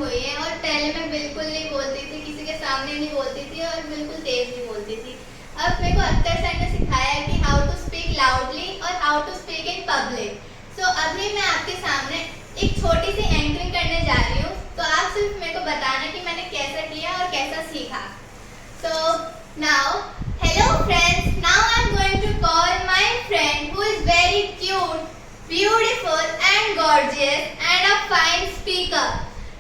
हुई है। और पहले मैं बिल्कुल नहीं बोलती थी, किसी के सामने नहीं बोलती थी और बिल्कुल तेज नहीं बोलती थी। अब मेरे को अख्तर सर ने सिखाया है कि हाउ टू स्पीक लाउडली और how to speak in public. So अभी मैं आपके सामने एक छोटी सी एंकरिंग करने जा रही हूँ, तो आप सिर्फ मेरे को बताना कि मैंने कैसा किया और कैसा सीखा। So now, hello friends. Now I'm going to call my friend who is very cute, beautiful and gorgeous and a fine speaker.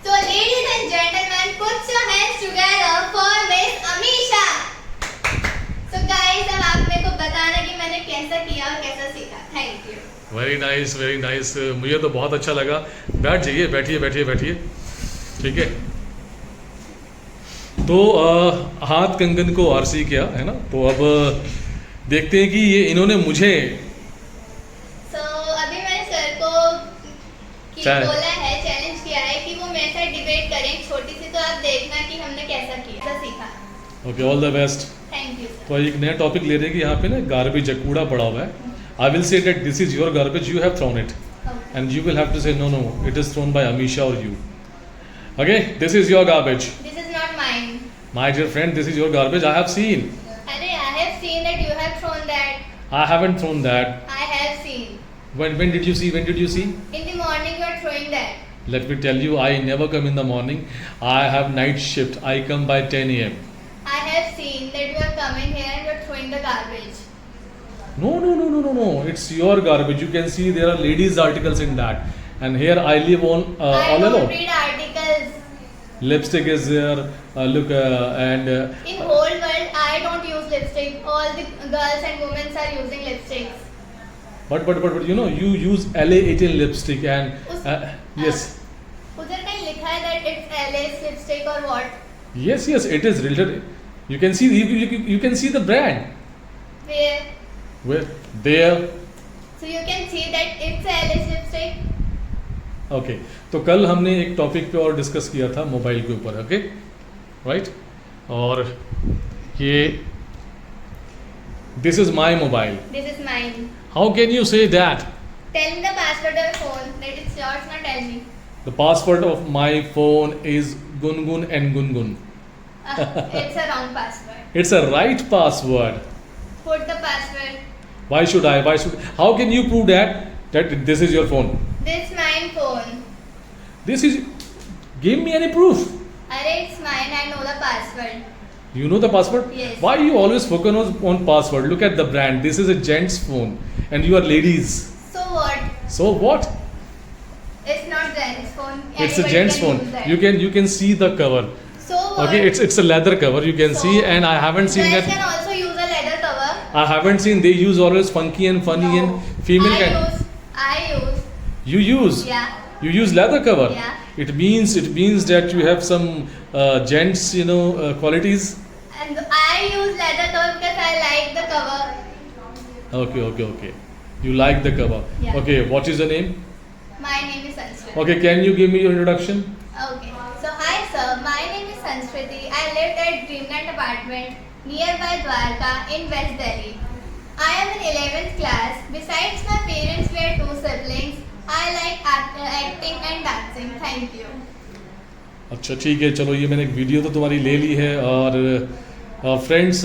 So ladies and gentlemen, put your hands together for Miss Amisha. So guys, अब आप मेरे को बताना कि मैंने कैसा किया और कैसा सीखा। Thank you. Very nice, very nice. मुझे तो बहुत अच्छा लगा। बैठ जाइए, बैठिए बैठिए बैठिए, ठीक है। तो हाथ कंगन को आरसी किया है ना, तो अब देखते हैं कि ये इन्होंने मुझे अभी मैंने सर को बोला है, चैलेंज किया है कि वो मेरे साथ डिबेट करें छोटी सी, तो आप देखना कि हमने कैसा किया, कैसा सीखा। Okay, all the best. Thank you sir. तो एक नया टॉपिक ले रहे हैं कि यहाँ पे ना गार्बेज कूड़ा पड़ा हुआ है। I will say that this is your garbage, you have thrown it and you will have to say no no it is thrown by Amisha और you. Okay, this is your garbage. This is not mine. My dear friend, this is your garbage. I have seen. Arey, I have seen that you have thrown that. I haven't thrown that. I have seen. When did you see? When did you see? In the morning you are throwing that. Let me tell you, I never come in the morning. I have night shift. I come by 10 a.m. I have seen that you are coming here and you are throwing the garbage. No, no, no, no, no, no. It's your garbage. You can see there are ladies' articles in that. And here I live on I all don't alone. read articles. Lipstick is there. Look, and In whole world, I don't use lipstick. All the girls and women are using lipsticks. but you know you use LA18 lipstick and yes. उधर कहीं लिखा है that it's LA's lipstick or what? Yes, yes, it is related. You can see you can see the brand. Where? Where? There. So you can see that it's LA's lipstick. Okay, तो कल हमने एक topic पे और discuss किया था mobile के ऊपर, ओके राइट। और ये this is my mobile. This is mine. How can you say that? Tell me the password of your phone. That it's yours. Now tell me. The password of my phone is Gungun and Gungun. It's a wrong password. It's a right password. Put the password. Why should I? How can you prove that this is your phone? This mine phone. This is, give me any proof. Arey, it's mine. I know the password. You know the password? Yes. Why you always focus on password? Look at the brand. This is a gent's phone and you are ladies. So what? So what? It's not gent's phone. It's a Anybody gent's can phone. use that. You can see the cover. So what? Okay, it's a leather cover. You can So, see, and I haven't seen guys that. can also use a leather cover. I haven't seen they use always funky and funny No. and female I kind. use. You use. Yeah. You use leather cover. Yeah. It means that you have some gents, qualities. And I use leather cover because I like the cover. Okay. You like the cover. Yeah. Okay, what is your name? My name is Sanskriti. Okay, can you give me your introduction? Okay. So hi sir, my name is Sanskriti. I lived at Dreamland apartment nearby Dwarka in West Delhi. I am in 11th class. Besides my parents were two siblings. I like acting and dancing. Thank you. अच्छा ठीक है, चलो ये मैंने एक video तो तुम्हारी ले ली है। और फ्रेंड्स,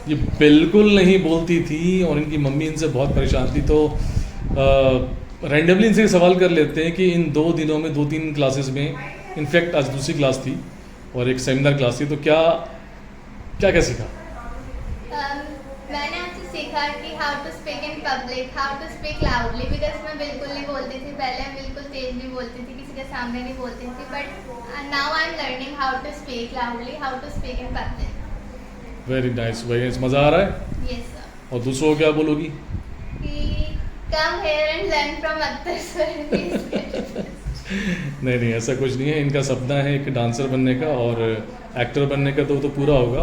ये बिल्कुल नहीं बोलती थी और इनकी मम्मी इनसे बहुत परेशान थी। तो रैंडमली इनसे सवाल कर लेते हैं कि इन 2 दिनों में 2-3 क्लासेस में, इनफैक्ट आज दूसरी क्लास थी और एक सेमिनार क्लास थी, तो क्या सीखा? मैंने आपसे सीखा कि how to speak in public, how to speak loudly, because मैं बिल्कुल नहीं बोलती थी पहले, बिल्कुल तेज नहीं बोलती थी, किसी के सामने नहीं बोलती थी, but now I am learning how to speak loudly, how to speak in public. Very nice, मज़ा आ रहा है। Yes sir. और दूसरों को क्या बोलोगी? कि come here and learn from Akhtar sir. नहीं, ऐसा कुछ नहीं है। इनका सपना है एक डांसर बनने का और एक्टर बनने का, तो वो तो पूरा होगा।